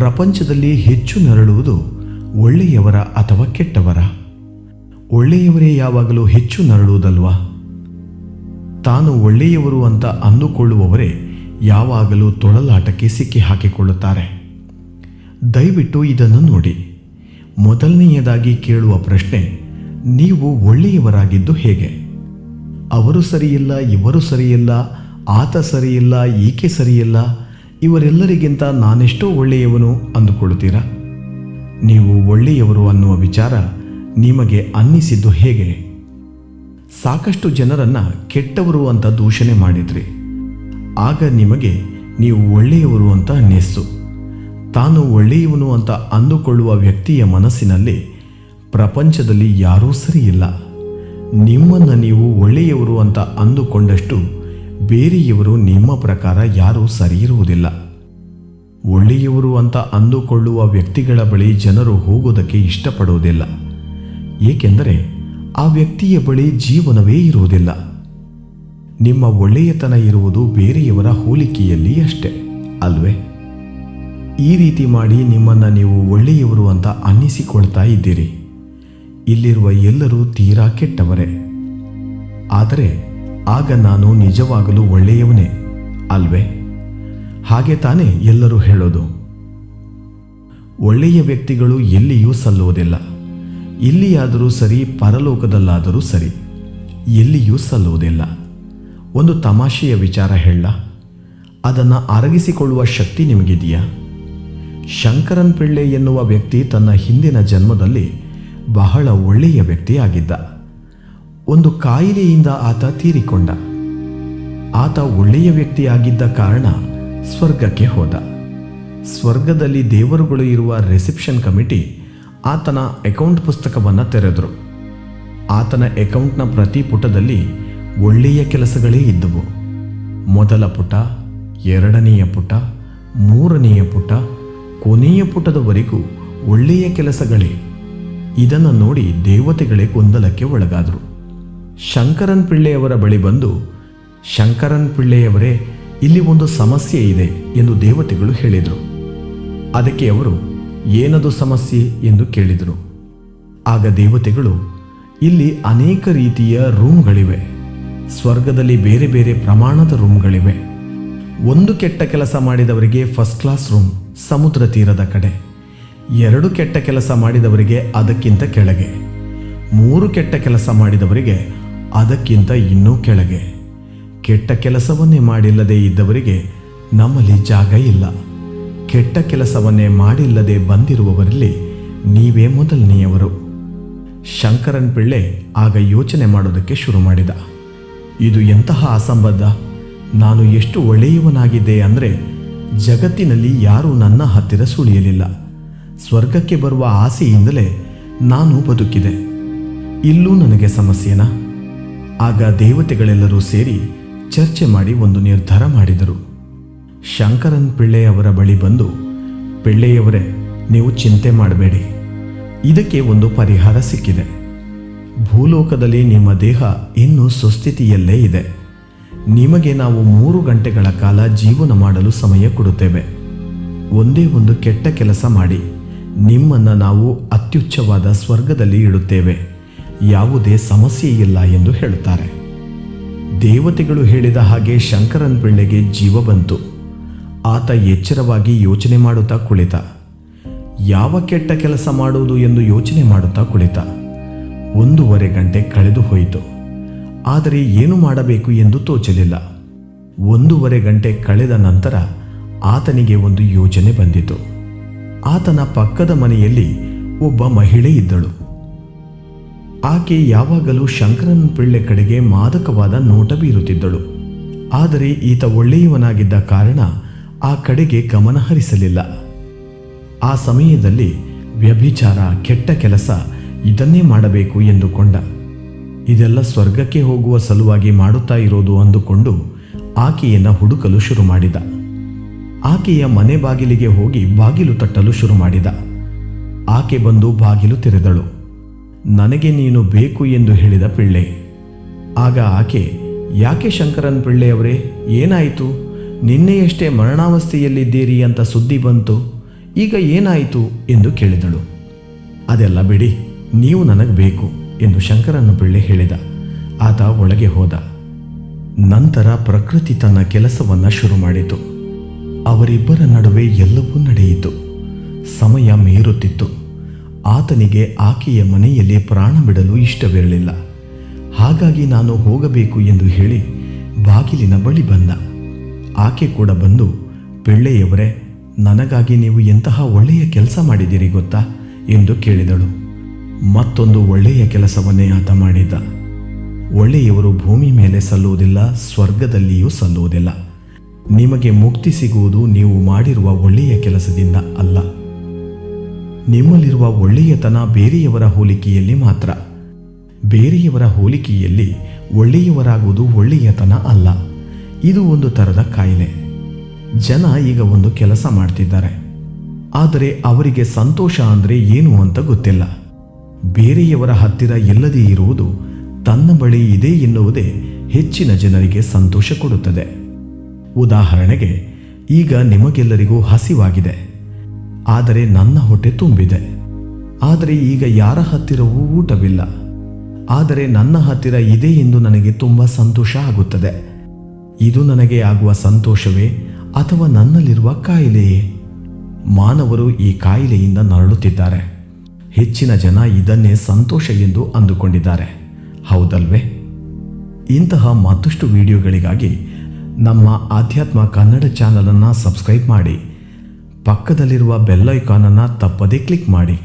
ಪ್ರಪಂಚದಲ್ಲಿ ಹೆಚ್ಚು ನರಳುವುದು ಒಳ್ಳೆಯವರ ಅಥವಾ ಕೆಟ್ಟವರ? ಒಳ್ಳೆಯವರೇ ಯಾವಾಗಲೂ ಹೆಚ್ಚು ನರಳುವುದಲ್ವಾ? ತಾನು ಒಳ್ಳೆಯವರು ಅಂತ ಅಂದುಕೊಳ್ಳುವವರೇ ಯಾವಾಗಲೂ ತೊಳಲಾಟಕ್ಕೆ ಸಿಕ್ಕಿ ಹಾಕಿಕೊಳ್ಳುತ್ತಾರೆ. ದಯವಿಟ್ಟು ಇದನ್ನು ನೋಡಿ. ಮೊದಲನೆಯದಾಗಿ ಕೇಳುವ ಪ್ರಶ್ನೆ, ನೀವು ಒಳ್ಳೆಯವರಾಗಿದ್ದು ಹೇಗೆ? ಅವರು ಸರಿಯಿಲ್ಲ, ಇವರು ಸರಿಯಿಲ್ಲ, ಆತ ಸರಿಯಿಲ್ಲ, ಈಕೆ ಸರಿಯಿಲ್ಲ, ಇವರೆಲ್ಲರಿಗಿಂತ ನಾನೆಷ್ಟೋ ಒಳ್ಳೆಯವನು ಅಂದುಕೊಳ್ಳುತ್ತೀರಾ? ನೀವು ಒಳ್ಳೆಯವರು ಅನ್ನುವ ವಿಚಾರ ನಿಮಗೆ ಅನ್ನಿಸಿದ್ದು ಹೇಗೆ? ಸಾಕಷ್ಟು ಜನರನ್ನು ಕೆಟ್ಟವರು ಅಂತ ದೂಷಣೆ ಮಾಡಿದ್ರಿ. ಆಗ ನಿಮಗೆ ನೀವು ಒಳ್ಳೆಯವರು ಅಂತ ಅನ್ನಿಸ್ತು. ತಾನು ಒಳ್ಳೆಯವನು ಅಂತ ಅಂದುಕೊಳ್ಳುವ ವ್ಯಕ್ತಿಯ ಮನಸ್ಸಿನಲ್ಲಿ ಪ್ರಪಂಚದಲ್ಲಿ ಯಾರೂ ಸರಿಯಿಲ್ಲ. ನಿಮ್ಮನ್ನು ನೀವು ಒಳ್ಳೆಯವರು ಅಂತ ಅಂದುಕೊಂಡಷ್ಟು ಬೇರೆಯವರು ನಿಮ್ಮ ಪ್ರಕಾರ ಯಾರೂ ಸರಿಯಿರುವುದಿಲ್ಲ. ಒಳ್ಳೆಯವರು ಅಂತ ಅಂದುಕೊಳ್ಳುವ ವ್ಯಕ್ತಿಗಳ ಬಳಿ ಜನರು ಹೋಗೋದಕ್ಕೆ ಇಷ್ಟಪಡುವುದಿಲ್ಲ. ಏಕೆಂದರೆ ಆ ವ್ಯಕ್ತಿಯ ಬಳಿ ಜೀವನವೇ ಇರುವುದಿಲ್ಲ. ನಿಮ್ಮ ಒಳ್ಳೆಯತನ ಇರುವುದು ಬೇರೆಯವರ ಹೋಲಿಕೆಯಲ್ಲಿ ಅಷ್ಟೇ ಅಲ್ವೇ? ಈ ರೀತಿ ಮಾಡಿ ನಿಮ್ಮನ್ನು ನೀವು ಒಳ್ಳೆಯವರು ಅಂತ ಅನ್ನಿಸಿಕೊಳ್ತಾ ಇದ್ದೀರಿ. ಇಲ್ಲಿರುವ ಎಲ್ಲರೂ ತೀರಾ ಕೆಟ್ಟವರೇ. ಆದರೆ ಆಗ ನಾನು ನಿಜವಾಗಲೂ ಒಳ್ಳೆಯವನೇ ಅಲ್ವೇ? ಹಾಗೆ ತಾನೇ ಎಲ್ಲರೂ ಹೇಳೋದು. ಒಳ್ಳೆಯ ವ್ಯಕ್ತಿಗಳು ಎಲ್ಲಿಯೂ ಸಲ್ಲುವುದಿಲ್ಲ. ಇಲ್ಲಿಯಾದರೂ ಸರಿ, ಪರಲೋಕದಲ್ಲಾದರೂ ಸರಿ, ಎಲ್ಲಿಯೂ ಸಲ್ಲುವುದಿಲ್ಲ. ಒಂದು ತಮಾಷೆಯ ವಿಚಾರ ಹೇಳ, ಅದನ್ನು ಅರಗಿಸಿಕೊಳ್ಳುವ ಶಕ್ತಿ ನಿಮಗಿದೆಯಾ? ಶಂಕರನ್ ಪಿಳ್ಳೆ ಎನ್ನುವ ವ್ಯಕ್ತಿ ತನ್ನ ಹಿಂದಿನ ಜನ್ಮದಲ್ಲಿ ಬಹಳ ಒಳ್ಳೆಯ ವ್ಯಕ್ತಿ ಆಗಿದ್ದ. ಒಂದು ಕಾಯಿಲೆಯಿಂದ ಆತ ತೀರಿಕೊಂಡ. ಆತ ಒಳ್ಳೆಯ ವ್ಯಕ್ತಿಯಾಗಿದ್ದ ಕಾರಣ ಸ್ವರ್ಗಕ್ಕೆ ಹೋದ. ಸ್ವರ್ಗದಲ್ಲಿ ದೇವರುಗಳು ಇರುವ ರಿಸೆಪ್ಷನ್ ಕಮಿಟಿ ಆತನ ಅಕೌಂಟ್ ಪುಸ್ತಕವನ್ನು ತೆರೆದರು. ಆತನ ಅಕೌಂಟ್ನ ಪ್ರತಿ ಪುಟದಲ್ಲಿ ಒಳ್ಳೆಯ ಕೆಲಸಗಳೇ ಇದ್ದವು. ಮೊದಲ ಪುಟ, ಎರಡನೆಯ ಪುಟ, ಮೂರನೆಯ ಪುಟ, ಕೊನೆಯ ಪುಟದವರೆಗೂ ಒಳ್ಳೆಯ ಕೆಲಸಗಳೇ. ಇದನ್ನು ನೋಡಿ ದೇವತೆಗಳೇ ಗೊಂದಲಕ್ಕೆ ಒಳಗಾದರು. ಶಂಕರನ್ ಪಿಳ್ಳೆಯವರ ಬಳಿ ಬಂದು, ಶಂಕರನ್ ಪಿಳ್ಳೆಯವರೇ, ಇಲ್ಲಿ ಒಂದು ಸಮಸ್ಯೆ ಇದೆ ಎಂದು ದೇವತೆಗಳು ಹೇಳಿದರು. ಅದಕ್ಕೆ ಅವರು, ಏನದು ಸಮಸ್ಯೆ ಎಂದು ಕೇಳಿದರು. ಆಗ ದೇವತೆಗಳು, ಇಲ್ಲಿ ಅನೇಕ ರೀತಿಯ ರೂಮ್ಗಳಿವೆ. ಸ್ವರ್ಗದಲ್ಲಿ ಬೇರೆ ಬೇರೆ ಪ್ರಮಾಣದ ರೂಮ್ಗಳಿವೆ. ಒಂದು ಕೆಟ್ಟ ಕೆಲಸ ಮಾಡಿದವರಿಗೆ ಫಸ್ಟ್ ಕ್ಲಾಸ್ ರೂಮ್ ಸಮುದ್ರ ತೀರದ ಕಡೆ, 2 ಕೆಟ್ಟ ಕೆಲಸ ಮಾಡಿದವರಿಗೆ ಅದಕ್ಕಿಂತ ಕೆಳಗೆ, 3 ಕೆಟ್ಟ ಕೆಲಸ ಮಾಡಿದವರಿಗೆ ಅದಕ್ಕಿಂತ ಇನ್ನೂ ಕೆಳಗೆ, ಕೆಟ್ಟ ಕೆಲಸವನ್ನೇ ಮಾಡಿಲ್ಲದೆ ಇದ್ದವರಿಗೆ ನಮ್ಮಲ್ಲಿ ಜಾಗ ಇಲ್ಲ. ಕೆಟ್ಟ ಕೆಲಸವನ್ನೇ ಮಾಡಿಲ್ಲದೆ ಬಂದಿರುವವರಲ್ಲಿ ನೀವೇ ಮೊದಲನೆಯವರು. ಶಂಕರನ್ ಪಿಳ್ಳೆ ಆಗ ಯೋಚನೆ ಮಾಡೋದಕ್ಕೆ ಶುರು ಮಾಡಿದ. ಇದು ಎಂತಹ ಅಸಂಬದ್ಧ! ನಾನು ಎಷ್ಟು ಒಳ್ಳೆಯವನಾಗಿದ್ದೆ ಅಂದರೆ ಜಗತ್ತಿನಲ್ಲಿ ಯಾರೂ ನನ್ನ ಹತ್ತಿರ ಸುಳಿಯಲಿಲ್ಲ. ಸ್ವರ್ಗಕ್ಕೆ ಬರುವ ಆಸೆಯಿಂದಲೇ ನಾನು ಬದುಕಿದೆ. ಇಲ್ಲೂ ನನಗೆ ಸಮಸ್ಯೆನಾ? ಆಗ ದೇವತೆಗಳೆಲ್ಲರೂ ಸೇರಿ ಚರ್ಚೆ ಮಾಡಿ ಒಂದು ನಿರ್ಧಾರ ಮಾಡಿದರು. ಶಂಕರನ್ ಪಿಳ್ಳೆಯವರ ಬಳಿ ಬಂದು, ಪಿಳ್ಳೆಯವರೇ, ನೀವು ಚಿಂತೆ ಮಾಡಬೇಡಿ, ಇದಕ್ಕೆ ಒಂದು ಪರಿಹಾರ ಸಿಕ್ಕಿದೆ. ಭೂಲೋಕದಲ್ಲಿ ನಿಮ್ಮ ದೇಹ ಇನ್ನೂ ಸುಸ್ಥಿತಿಯಲ್ಲೇ ಇದೆ. ನಿಮಗೆ ನಾವು 3 ಗಂಟೆಗಳ ಕಾಲ ಜೀವನ ಮಾಡಲು ಸಮಯ ಕೊಡುತ್ತೇವೆ. ಒಂದೇ ಒಂದು ಕೆಟ್ಟ ಕೆಲಸ ಮಾಡಿ ನಿಮ್ಮನ್ನು ನಾವು ಅತ್ಯುಚ್ಚವಾದ ಸ್ವರ್ಗದಲ್ಲಿ ಇಡುತ್ತೇವೆ. ಯಾವುದೇ ಸಮಸ್ಯೆ ಇಲ್ಲ ಎಂದು ಹೇಳುತ್ತಾರೆ. ದೇವತೆಗಳು ಹೇಳಿದ ಹಾಗೆ ಶಂಕರನ್ ಪಿಳ್ಳೆಗೆ ಜೀವ ಬಂತು. ಆತ ಎಚ್ಚರವಾಗಿ ಯೋಚನೆ ಮಾಡುತ್ತಾ ಕುಳಿತ. ಯಾವ ಕೆಟ್ಟ ಕೆಲಸ ಮಾಡುವುದು ಎಂದು ಯೋಚನೆ ಮಾಡುತ್ತಾ ಕುಳಿತ. 1.5 ಗಂಟೆ ಕಳೆದು ಹೋಯಿತು. ಆದರೆ ಏನು ಮಾಡಬೇಕು ಎಂದು ತೋಚಲಿಲ್ಲ. 1.5 ಗಂಟೆ ಕಳೆದ ನಂತರ ಆತನಿಗೆ ಒಂದು ಯೋಚನೆ ಬಂದಿತು. ಆತನ ಪಕ್ಕದ ಮನೆಯಲ್ಲಿ ಒಬ್ಬ ಮಹಿಳೆ ಇದ್ದಳು. ಆಕೆ ಯಾವಾಗಲೂ ಶಂಕರನ್ ಪಿಳ್ಳೆ ಕಡೆಗೆ ಮಾದಕವಾದ ನೋಟ ಬೀರುತ್ತಿದ್ದಳು. ಆದರೆ ಈತ ಒಳ್ಳೆಯವನಾಗಿದ್ದ ಕಾರಣ ಆ ಕಡೆಗೆ ಗಮನ ಹರಿಸಲಿಲ್ಲ. ಆ ಸಮಯದಲ್ಲಿ ವ್ಯಭಿಚಾರ, ಕೆಟ್ಟ ಕೆಲಸ ಇದನ್ನೇ ಮಾಡಬೇಕು ಎಂದುಕೊಂಡ. ಇದೆಲ್ಲ ಸ್ವರ್ಗಕ್ಕೆ ಹೋಗುವ ಸಲುವಾಗಿ ಮಾಡುತ್ತಾ ಇರೋದು ಅಂದುಕೊಂಡು ಆಕೆಯನ್ನು ಹುಡುಕಲು ಶುರು ಮಾಡಿದ. ಆಕೆಯ ಮನೆ ಬಾಗಿಲಿಗೆ ಹೋಗಿ ಬಾಗಿಲು ತಟ್ಟಲು ಶುರು ಮಾಡಿದ. ಆಕೆ ಬಂದು ಬಾಗಿಲು ತೆರೆದಳು. ನನಗೆ ನೀನು ಬೇಕು ಎಂದು ಹೇಳಿದ ಪಿಳ್ಳೆ. ಆಗ ಆಕೆ, ಯಾಕೆ ಶಂಕರನ್ ಪಿಳ್ಳೆಯವರೇ, ಏನಾಯಿತು? ನಿನ್ನೆಯಷ್ಟೇ ಮರಣಾವಸ್ಥೆಯಲ್ಲಿದ್ದೀರಿ ಅಂತ ಸುದ್ದಿ ಬಂತು. ಈಗ ಏನಾಯಿತು ಎಂದು ಕೇಳಿದಳು. ಅದೆಲ್ಲ ಬಿಡಿ, ನೀವು ನನಗೆ ಬೇಕು ಎಂದು ಶಂಕರನ ಪಿಳ್ಳೆ ಹೇಳಿದ. ಆತ ಒಳಗೆ ಹೋದ. ನಂತರ ಪ್ರಕೃತಿ ತನ್ನ ಕೆಲಸವನ್ನು ಶುರು ಮಾಡಿತು. ಅವರಿಬ್ಬರ ನಡುವೆ ಎಲ್ಲವೂ ನಡೆಯಿತು. ಸಮಯ ಮೀರುತ್ತಿತ್ತು. ಆತನಿಗೆ ಆಕೆಯ ಮನೆಯಲ್ಲಿ ಪ್ರಾಣ ಬಿಡಲು ಇಷ್ಟವಿರಲಿಲ್ಲ. ಹಾಗಾಗಿ ನಾನು ಹೋಗಬೇಕು ಎಂದು ಹೇಳಿ ಬಾಗಿಲಿನ ಬಳಿ ಬಂದ. ಆಕೆ ಕೂಡ ಬಂದು, ಪಿಳ್ಳೆಯವರೇ, ನನಗಾಗಿ ನೀವು ಎಂತಹ ಒಳ್ಳೆಯ ಕೆಲಸ ಮಾಡಿದ್ದೀರಿ ಗೊತ್ತಾ ಎಂದು ಕೇಳಿದಳು. ಮತ್ತೊಂದು ಒಳ್ಳೆಯ ಕೆಲಸವನ್ನೇ ಆತ ಮಾಡಿದ್ದ. ಒಳ್ಳೆಯವರು ಭೂಮಿ ಮೇಲೆ ಸಲ್ಲುವುದಿಲ್ಲ, ಸ್ವರ್ಗದಲ್ಲಿಯೂ ಸಲ್ಲುವುದಿಲ್ಲ. ನಿಮಗೆ ಮುಕ್ತಿ ಸಿಗುವುದು ನೀವು ಮಾಡಿರುವ ಒಳ್ಳೆಯ ಕೆಲಸದಿಂದ ಅಲ್ಲ. ನಿಮ್ಮಲ್ಲಿರುವ ಒಳ್ಳೆಯತನ ಬೇರೆಯವರ ಹೋಲಿಕೆಯಲ್ಲಿ ಮಾತ್ರ. ಬೇರೆಯವರ ಹೋಲಿಕೆಯಲ್ಲಿ ಒಳ್ಳೆಯವರಾಗುವುದು ಒಳ್ಳೆಯತನ ಅಲ್ಲ. ಇದು ಒಂದು ಥರದ ಕಾಯಿಲೆ. ಜನ ಈಗ ಒಂದು ಕೆಲಸ ಮಾಡ್ತಿದ್ದಾರೆ, ಆದರೆ ಅವರಿಗೆ ಸಂತೋಷ ಅಂದರೆ ಏನು ಅಂತ ಗೊತ್ತಿಲ್ಲ. ಬೇರೆಯವರ ಹತ್ತಿರ ಇಲ್ಲದೇ ಇರುವುದು ತನ್ನ ಬಳಿ ಇದೆ ಎನ್ನುವುದೇ ಹೆಚ್ಚಿನ ಜನರಿಗೆ ಸಂತೋಷ ಕೊಡುತ್ತದೆ. ಉದಾಹರಣೆಗೆ, ಈಗ ನಿಮಗೆಲ್ಲರಿಗೂ ಹಸಿವಾಗಿದೆ, ಆದರೆ ನನ್ನ ಹೊಟ್ಟೆ ತುಂಬಿದೆ. ಆದರೆ ಈಗ ಯಾರ ಹತ್ತಿರವೂ ಊಟವಿಲ್ಲ, ಆದರೆ ನನ್ನ ಹತ್ತಿರ ಇದೆ ಎಂದು ನನಗೆ ತುಂಬ ಸಂತೋಷ ಆಗುತ್ತದೆ. ಇದು ನನಗೆ ಆಗುವ ಸಂತೋಷವೇ ಅಥವಾ ನನ್ನಲ್ಲಿರುವ ಕಾಯಿಲೆಯೇ? ಮಾನವರು ಈ ಕಾಯಿಲೆಯಿಂದ ನರಳುತ್ತಿದ್ದಾರೆ. ಹೆಚ್ಚಿನ ಜನ ಇದನ್ನೇ ಸಂತೋಷ ಎಂದು ಅಂದುಕೊಂಡಿದ್ದಾರೆ, ಹೌದಲ್ವೇ? ಇಂತಹ ಮತ್ತಷ್ಟು ವಿಡಿಯೋಗಳಿಗಾಗಿ ನಮ್ಮ ಆಧ್ಯಾತ್ಮ ಕನ್ನಡ ಚಾನಲನ್ನು ಸಬ್ಸ್ಕ್ರೈಬ್ ಮಾಡಿ. ಪಕ್ಕದಲ್ಲಿರುವ ಬೆಲ್ ಐಕಾನನ್ನು ತಪ್ಪದೇ ಕ್ಲಿಕ್ ಮಾಡಿ.